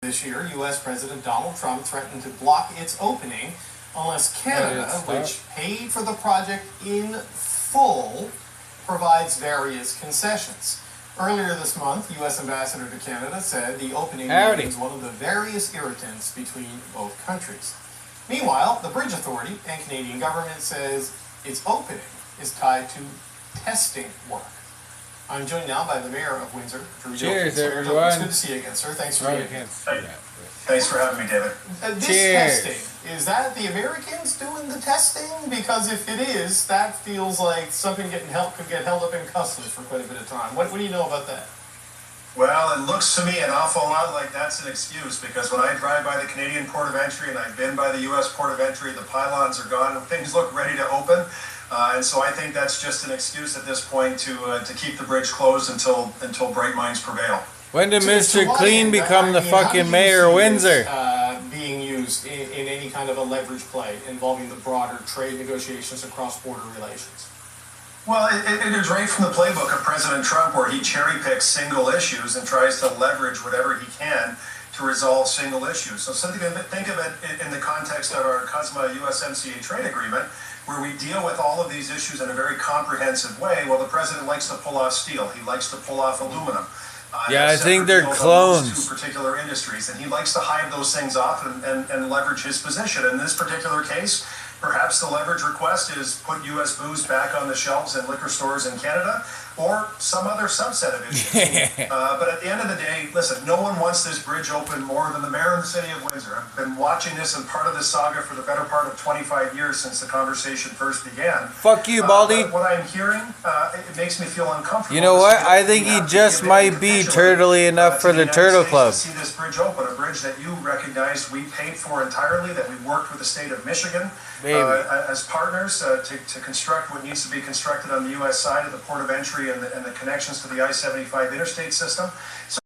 This year, U.S. President Donald Trump threatened to block its opening unless Canada, which paid for the project in full, provides various concessions. Earlier this month, U.S. Ambassador to Canada said the opening Howdy. is one of the various irritants between both countries. Meanwhile, the Bridge Authority and Canadian government says its opening is tied to testing work. I'm joined now by the Mayor of Windsor, Drew Cheers, Dilkins. everyone. It's good to see you again, sir. Thanks for being here. Thanks for having me, David. This Cheers. testing, is that the Americans doing the testing? Because if it is, that feels like something could get held up in customs for quite a bit of time. What do you know about that? Well, it looks to me an awful lot like that's an excuse, because when I drive by the Canadian port of entry and I've been by the U.S. port of entry, the pylons are gone and things look ready to open. And so I think that's just an excuse at this point to keep the bridge closed until bright minds prevail. When did Mr. what Clean end? become the how do fucking you mayor of see Windsor? this, being used in any kind of a leverage play involving the broader trade negotiations and cross-border relations? Well, it is right from the playbook of President Trump, where he cherry picks single issues and tries to leverage whatever he can to resolve single issues. So think of it in the context of our CUSMA USMCA trade agreement, where we deal with all of these issues in a very comprehensive way. Well, the president likes to pull off steel. He likes to pull off aluminum. Yeah, I think they're clones. Two particular industries, and he likes to hive those things off and leverage his position. In this particular case, perhaps the leverage request is put U.S. booze back on the shelves in liquor stores in Canada, or some other subset of issues. But at the end of the day, listen, no one wants this bridge open more than the mayor of the city of Windsor. I've been watching this and part of this saga for the better part of 25 years since the conversation first began. Fuck you, Baldy. What I'm hearing, it makes me feel uncomfortable. You know what? I think he just might be turtly enough for the Turtle Club. To see this bridge open, a bridge that you recognized we paid for entirely, that we worked with the state of Michigan as partners to construct what needs to be constructed on the U.S. side of the port of entry and the connections to the I-75 interstate system. So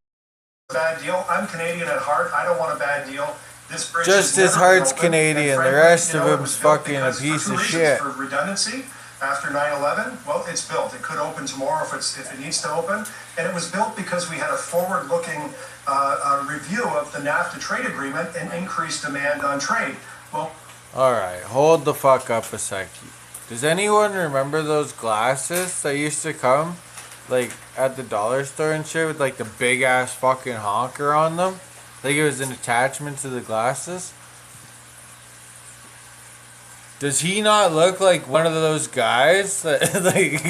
it's a bad deal. I'm Canadian at heart. I don't want a bad deal. This bridge Just his heart's Canadian. The rest of him's fucking a piece of shit. For redundancy, after 9/11, well, it's built. It could open tomorrow if it needs to open. And it was built because we had a forward-looking review of the NAFTA trade agreement and increased demand on trade. Well, Alright, hold the fuck up a second. Does anyone remember those glasses that used to come, like, at the dollar store and shit with, like, the big-ass fucking honker on them? Like it was an attachment to the glasses? Does he not look like one of those guys that, like...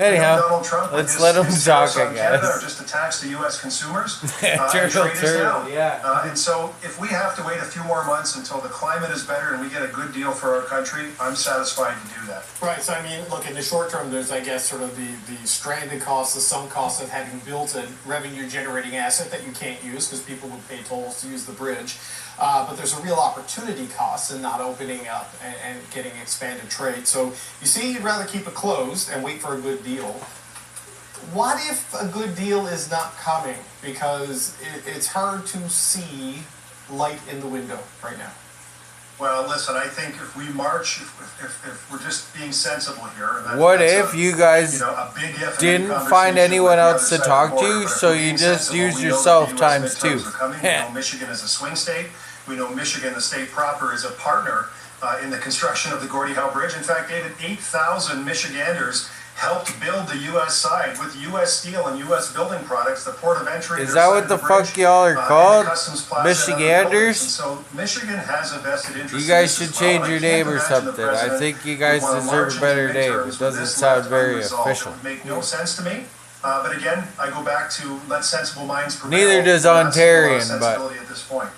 Anyhow, Donald Trump, let's let him talk, I guess. Are just attacks to U.S. consumers. Turtle, yeah. And so, if we have to wait a few more months until the climate is better and we get a good deal for our country, I'm satisfied to do that. Right, so I mean, look, in the short term, there's, I guess, sort of the stranded costs, the sunk costs of having built a revenue-generating asset that you can't use because people would pay tolls to use the bridge. But there's a real opportunity cost in not opening up and getting expanded trade. So you see, you'd rather keep it closed and wait for a good deal. What if a good deal is not coming because it's hard to see light in the window right now? Well, listen, I think if we march, if we're just being sensible here. And what if you guys a big if didn't find anyone else to talk to, so you just use yourself times two? We know Michigan is a swing state. We know Michigan, the state proper, is a partner in the construction of the Gordie Howe Bridge. In fact, David, 8,000 Michiganders helped build the U.S. side with U.S. steel and U.S. building products. The port of entry. Is that what the fuck y'all are called? Michiganders? So Michigan has a vested interest. You guys should change your name or something. I think you guys deserve a better name. It doesn't sound very official. It would make no sense to me. But again, I go back to let sensible minds prevail. Neither does Ontarian, but at this point.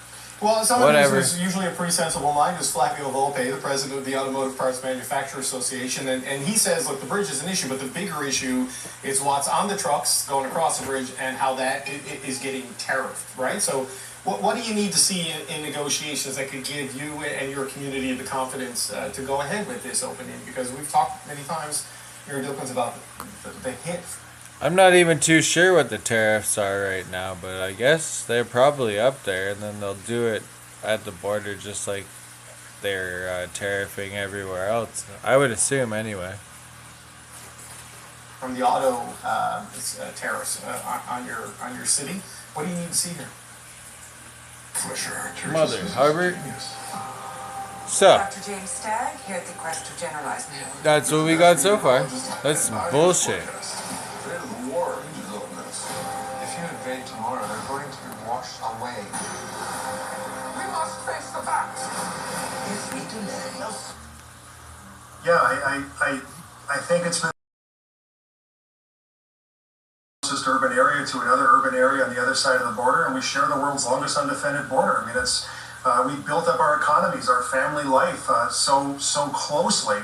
Well, someone who's usually a pretty sensible mind is Flavio Volpe, the president of the Automotive Parts Manufacturers Association, and he says, look, the bridge is an issue, but the bigger issue is what's on the trucks going across the bridge and how that is getting tariffed, right? So what do you need to see in negotiations that could give you and your community the confidence to go ahead with this opening? Because we've talked many times, Mayor Dilkins, about the hit. I'm not even too sure what the tariffs are right now, but I guess they're probably up there, and then they'll do it at the border just like they're tariffing everywhere else. I would assume anyway. from the auto tariffs on your city. What do you need to see here? Mother Hubbard. So, Dr. James Stagg here at the Quest to Generalize. that's what we got so far. That's some bullshit. If you invade tomorrow, they're going to be washed away. We must face the facts. If we delay. Yeah, I think it's been closest urban area to another urban area on the other side of the border, and we share the world's longest undefended border. I mean, it's we built up our economies, our family life so closely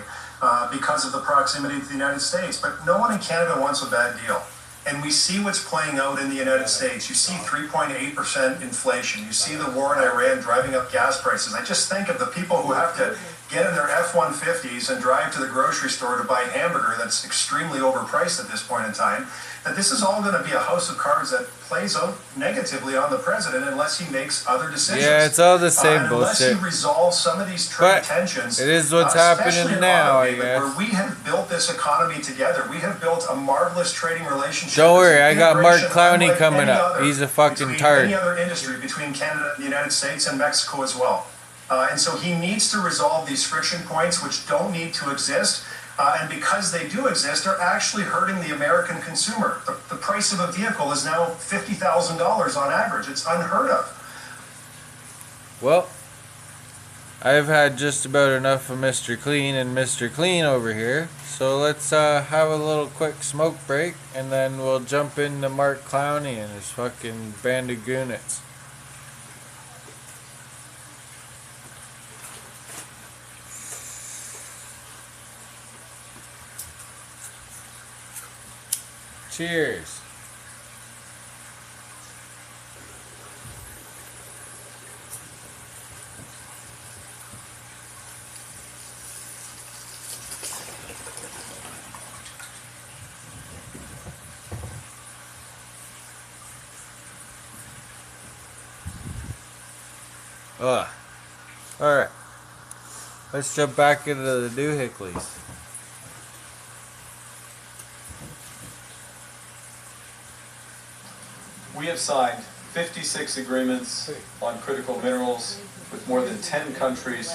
because of the proximity to the United States. But no one in Canada wants a bad deal. And we see what's playing out in the United States. You see 3.8% inflation. You see the war in Iran driving up gas prices. I just think of the people who have to get in their F-150s and drive to the grocery store to buy a hamburger that's extremely overpriced at this point in time, that this is all going to be a house of cards that plays out negatively on the president unless he makes other decisions. Yeah, it's all the same and bullshit. Unless he resolves some of these trade But tensions. it is what's especially happening in now, auto, I David, guess. where we have built this economy together. We have built a marvelous trading relationship. Don't worry, I got Mark Integration Clowney unlike coming any up. other He's a fucking between tart. Any other industry between Canada, the United States, and Mexico as well. And so he needs to resolve these friction points, which don't need to exist. And because they do exist, they're actually hurting the American consumer. The price of a vehicle is now $50,000 on average. It's unheard of. Well, I've had just about enough of Mr. Clean and Mr. Clean over here. So let's have a little quick smoke break, and then we'll jump into Mark Clowney and his fucking band of goonits. Cheers. Alright. Let's jump back into the doohickeys. We have signed 56 agreements on critical minerals with more than 10 countries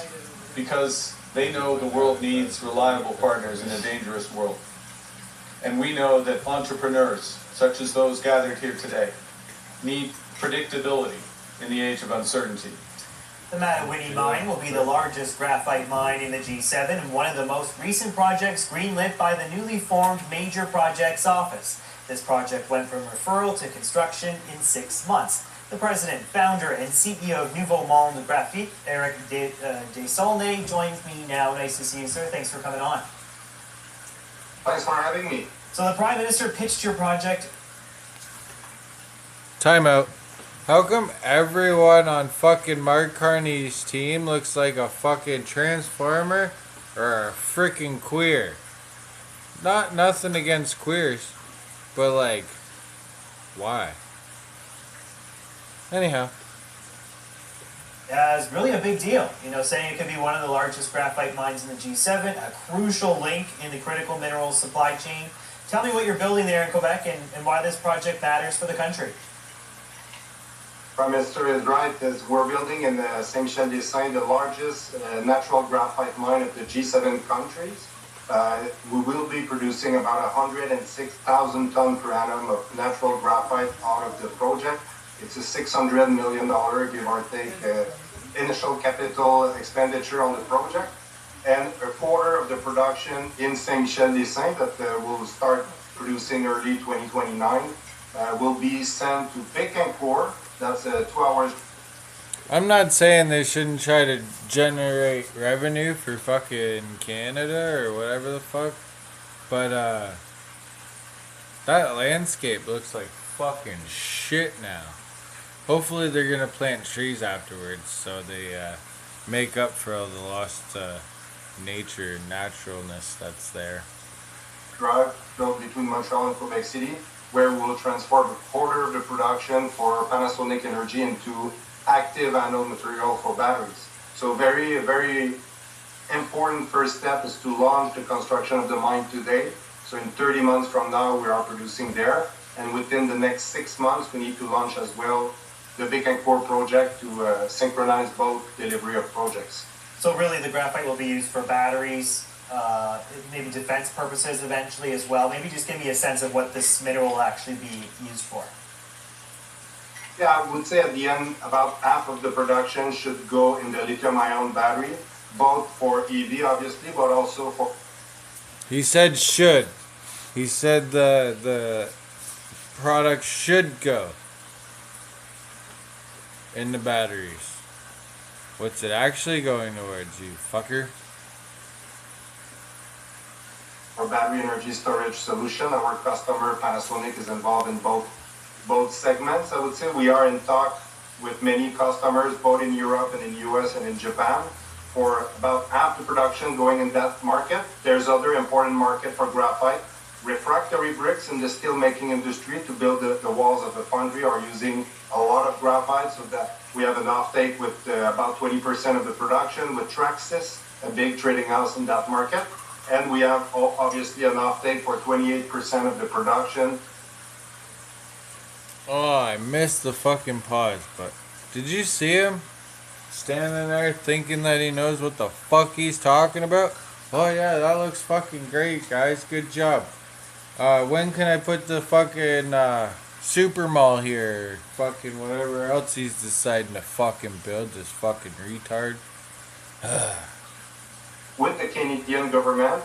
because they know the world needs reliable partners in a dangerous world. And we know that entrepreneurs, such as those gathered here today, need predictability in the age of uncertainty. The Mattawinnie mine will be the largest graphite mine in the G7 and one of the most recent projects greenlit by the newly formed Major Projects Office. This project went from referral to construction in 6 months. The president, founder, and CEO of Nouveau Monde Graphite, Eric Desaulnay, joins me now. Nice to see you, sir. Thanks for coming on. Thanks for having me. So the Prime Minister pitched your project. Time out. How come everyone on fucking Mark Carney's team looks like a fucking transformer or a freaking queer? Nothing against queers, but like, why? Anyhow. It's really a big deal, saying it could be one of the largest graphite mines in the G7, a crucial link in the critical minerals supply chain. Tell me what you're building there in Quebec and why this project matters for the country. Prime Minister is right, as we're building in the Saint-Michel-des-Saints, the largest natural graphite mine of the G7 countries. We will be producing about 106,000 tons per annum of natural graphite out of the project. It's a $600 million, give or take, initial capital expenditure on the project. And a quarter of the production in Saint-Michel-des-Saints that will start producing early 2029 will be sent to Bécancour. That's 2 hours. I'm not saying they shouldn't try to generate revenue for fucking Canada or whatever the fuck, but that landscape looks like fucking shit now. Hopefully they're gonna plant trees afterwards so they make up for all the lost nature, naturalness that's there. Drive built between Montreal and Quebec City, where we will transform a quarter of the production for Panasonic Energy into active anode material for batteries. So very, very important first step is to launch the construction of the mine today. So in 30 months from now, we are producing there. And within the next 6 months, we need to launch as well the Bécancour project to synchronize both delivery of projects. So really, the graphite will be used for batteries, maybe defense purposes eventually as well. Maybe just give me a sense of what this mineral will actually be used for. Yeah, I would say at the end, about half of the production should go in the lithium-ion battery, both for EV, obviously, but also for... He said should. He said the product should go in the batteries. What's it actually going towards, you fucker? For battery energy storage solution, our customer Panasonic is involved in both segments. I would say we are in talk with many customers, both in Europe and in US and in Japan, for about half the production going in that market. There's other important market for graphite. Refractory bricks in the steel making industry to build the walls of the foundry are using a lot of graphite, so that we have an offtake with about 20% of the production with Traxxas, a big trading house in that market. And we have obviously an offtake for 28% of the production. Oh, I missed the fucking pause, but did you see him standing there thinking that he knows what the fuck he's talking about? Oh yeah, that looks fucking great, guys. Good job. When can I put the fucking super mall here? Fucking whatever else he's deciding to fucking build, this fucking retard. With the Canadian government,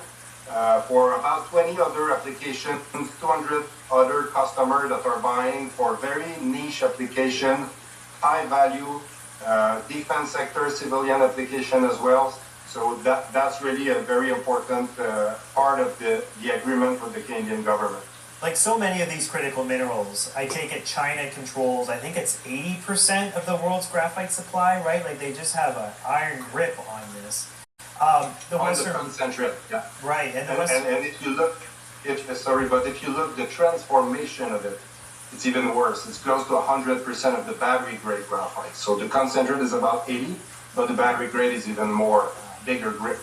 for about 20 other applications, 200 other customers that are buying for very niche application, high value, defense sector, civilian application as well. So that's really a very important part of the agreement with the Canadian government. Like so many of these critical minerals, I take it China controls, I think it's 80% of the world's graphite supply, right? Like they just have an iron grip on this. The Western concentrate, yeah. Right, and the Western... and if you look, if you look the transformation of it, it's even worse. It's close to 100% of the battery grade graphite. So the concentrate is about 80, but the battery grade is even more bigger grip.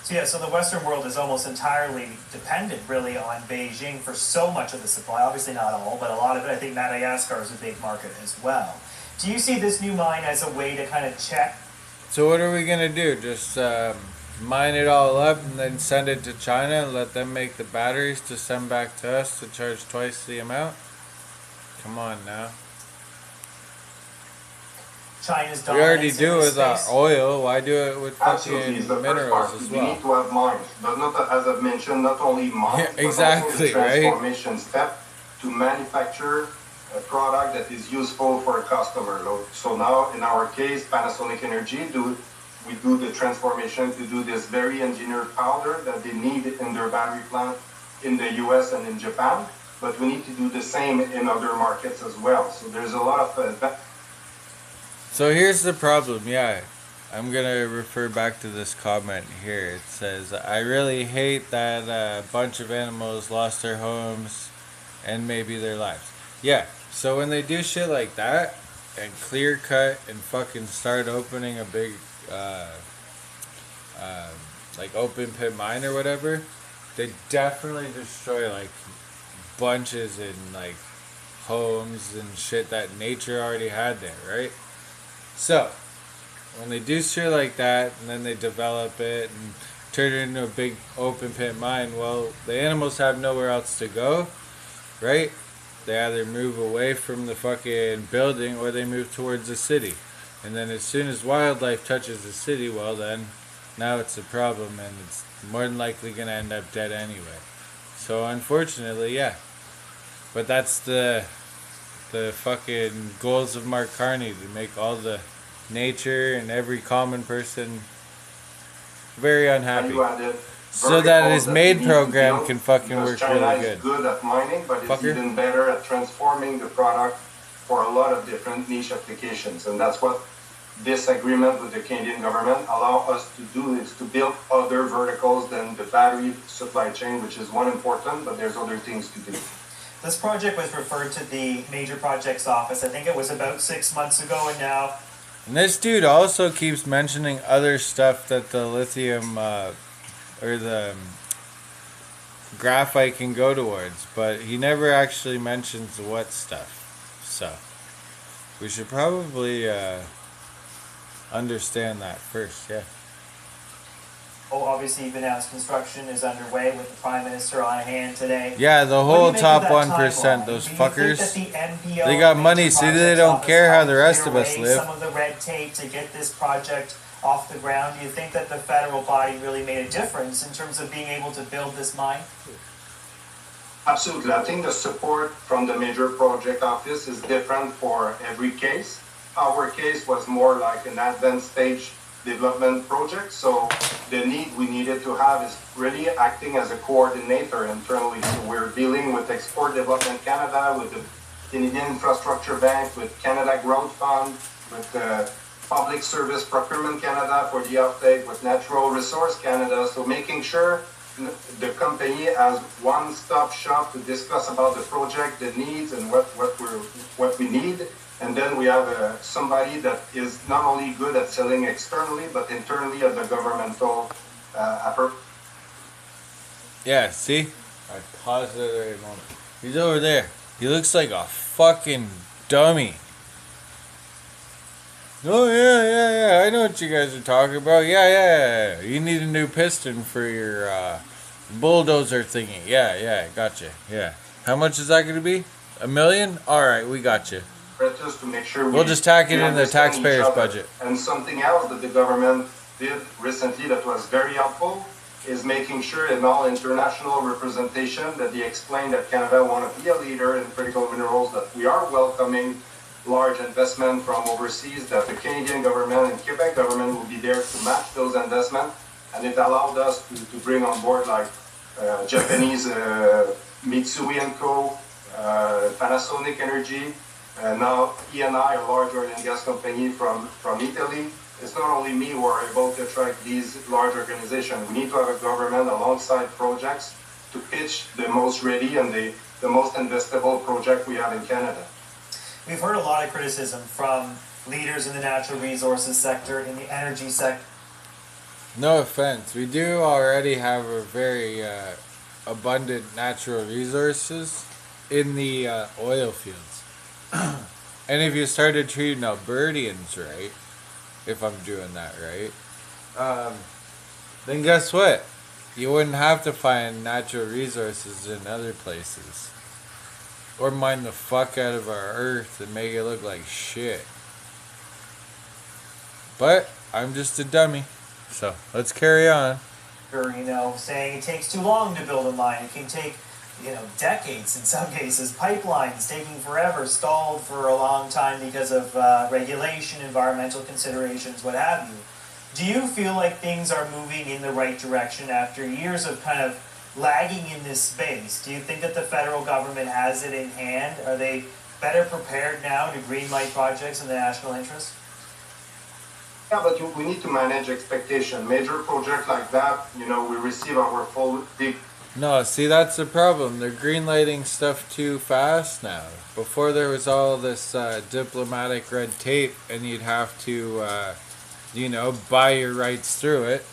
So yeah, so the Western world is almost entirely dependent really on Beijing for so much of the supply. Obviously not all, but a lot of it. I think Madagascar is a big market as well. Do you see this new mine as a way to kind of check? So what are we gonna do? Just mine it all up and then send it to China and let them make the batteries to send back to us to charge twice the amount? Come on now. China's We already dominance do in it this with our space? oil. Why do it with Absolutely, fucking it's the first minerals part. as We well? need to have mines, but not, as I've mentioned, not only mines, Yeah, exactly, but also the right? transformation step to manufacture a product that is useful for a customer. So now, in our case, Panasonic Energy, we do the transformation to do this very engineered powder that they need in their battery plant in the US and in Japan, but we need to do the same in other markets as well. So there's a lot of... So here's the problem, yeah. I'm gonna refer back to this comment here. It says, I really hate that a bunch of animals lost their homes and maybe their lives. Yeah, so when they do shit like that and clear cut and fucking start opening a big like open pit mine or whatever, they definitely destroy like bunches in like homes and shit that nature already had there, right? So when they do shit like that and then they develop it and turn it into a big open pit mine, well, the animals have nowhere else to go, right? They either move away from the fucking building or they move towards the city. And then as soon as wildlife touches the city, well then, now it's a problem and it's more than likely going to end up dead anyway. So unfortunately, yeah. But that's the fucking goals of Mark Carney, to make all the nature and every common person very unhappy. So that his MAID program can fucking work China really good. is good at mining, but it's Fucker. even better at transforming the product for a lot of different niche applications. And that's what this agreement with the Canadian government allow us to do, is to build other verticals than the battery supply chain, which is one important, but there's other things to do. This project was referred to the Major Projects Office. I think it was about 6 months ago, and now... And this dude also keeps mentioning other stuff that the lithium, or the graphite can go towards, but he never actually mentions what stuff. So we should probably understand that first. Yeah. Oh, obviously you've announced construction is underway with the Prime Minister on hand today. Yeah, the What do whole you make top of that 1%, timeline? those Do you think fuckers. that the MPO They got major money, see, they projects don't office care how helped the rest clear of us away live. some of the red tape to get this project off the ground? Do you think that the federal body really made a difference in terms of being able to build this mine? Absolutely. I think the support from the major project office is different for every case. Our case was more like an advanced stage development project, so the need we needed to have is really acting as a coordinator internally. So we're dealing with Export Development Canada, with the Canadian Infrastructure Bank, with Canada Growth Fund, with the Public Service Procurement Canada for the uptake, with Natural Resource Canada, so making sure the company has one-stop shop to discuss about the project, the needs, and what we need. And then we have somebody that is not only good at selling externally, but internally at the governmental effort. Yeah, see? I paused it at the right moment. He's over there. He looks like a fucking dummy. Oh, yeah. I know what you guys are talking about. Yeah. You need a new piston for your bulldozer thingy. Yeah, gotcha. Yeah. How much is that going to be? $1 million? Alright, we got you. To make sure We'll just tack it we in the understand taxpayers' each other. budget. And something else that the government did recently that was very helpful is making sure in all international representation that they explain that Canada want to be a leader in critical minerals, that we are welcoming large investment from overseas, that the Canadian government and Quebec government will be there to match those investments. And it allowed us to bring on board like Japanese Mitsui & Co., Panasonic Energy, and now E&I, a large oil and gas company from Italy. It's not only me who are able to attract these large organizations. We need to have a government alongside projects to pitch the most ready and the most investable project we have in Canada. We've heard a lot of criticism from leaders in the natural resources sector, in the energy sector. No offense. We do already have a very abundant natural resources in the oil fields. And if you started treating Albertians right, if I'm doing that right, then guess what? You wouldn't have to find natural resources in other places. Or mine the fuck out of our earth and make it look like shit. But I'm just a dummy. So let's carry on. Or, saying it takes too long to build a mine. It can take, decades in some cases. Pipelines taking forever, stalled for a long time because of regulation, environmental considerations, what have you. Do you feel like things are moving in the right direction after years of kind of lagging in this space? Do you think that the federal government has it in hand? Are they better prepared now to greenlight projects in the national interest? Yeah, but we need to manage expectation. Major project like that, we receive our full big. No, see, that's the problem. They're greenlighting stuff too fast now. Before there was all this diplomatic red tape, and you'd have to, buy your rights through it.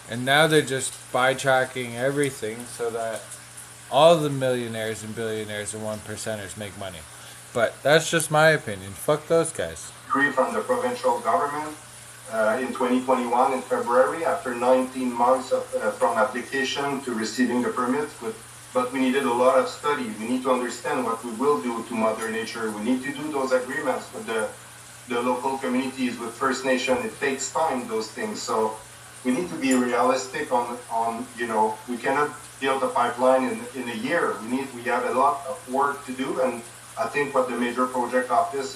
And now they're just by-tracking everything so that all the millionaires and billionaires and one percenters make money. But that's just my opinion. Fuck those guys. Agree from the provincial government. In 2021, in February, after 19 months from application to receiving the permit, but we needed a lot of study. We need to understand what we will do to Mother Nature. We need to do those agreements with the local communities, with First Nation. It takes time, those things. So we need to be realistic on we cannot build a pipeline in a year. We have a lot of work to do, and I think what the major project office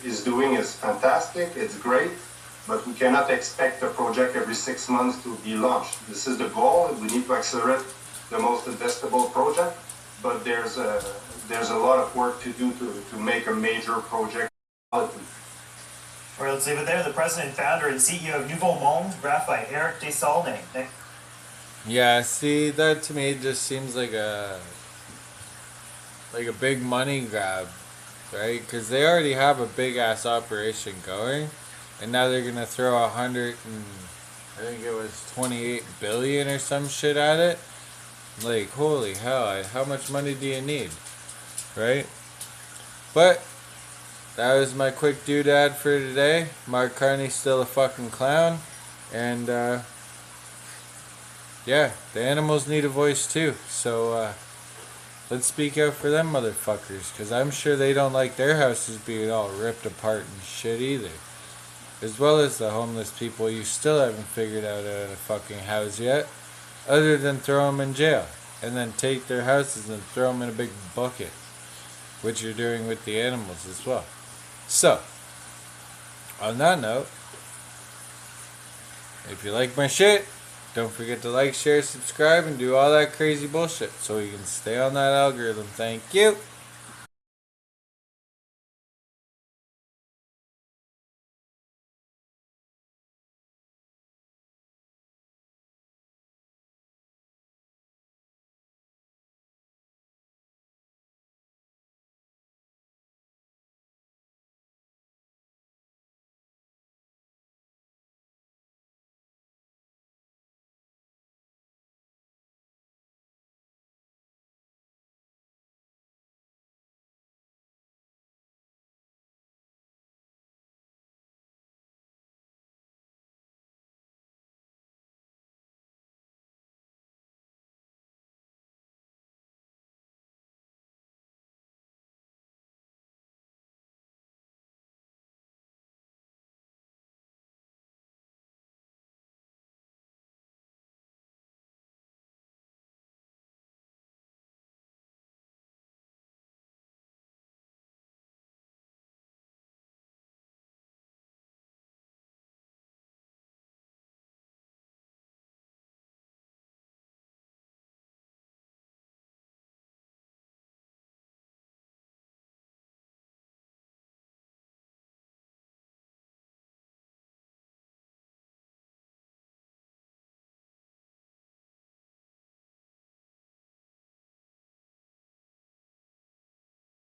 is doing is fantastic. It's great. But we cannot expect a project every 6 months to be launched. This is the goal. We need to accelerate the most investable project, but there's a lot of work to do to make a major project. All right, let's leave it there. The president, founder, and CEO of Nouveau Monde Graphite, Eric Desaulnay. Nick? Yeah, see, that to me just seems like a big money grab, right? Because they already have a big ass operation going. And now they're gonna throw 28 billion or some shit at it. Like, holy hell, how much money do you need? Right? But that was my quick doodad for today. Mark Carney's still a fucking clown. And, yeah, the animals need a voice too. So, let's speak out for them motherfuckers. Because I'm sure they don't like their houses being all ripped apart and shit either. As well as the homeless people you still haven't figured out how to fucking house yet. Other than throw them in jail. And then take their houses and throw them in a big bucket. Which you're doing with the animals as well. So, on that note, if you like my shit, don't forget to like, share, subscribe, and do all that crazy bullshit so you can stay on that algorithm. Thank you.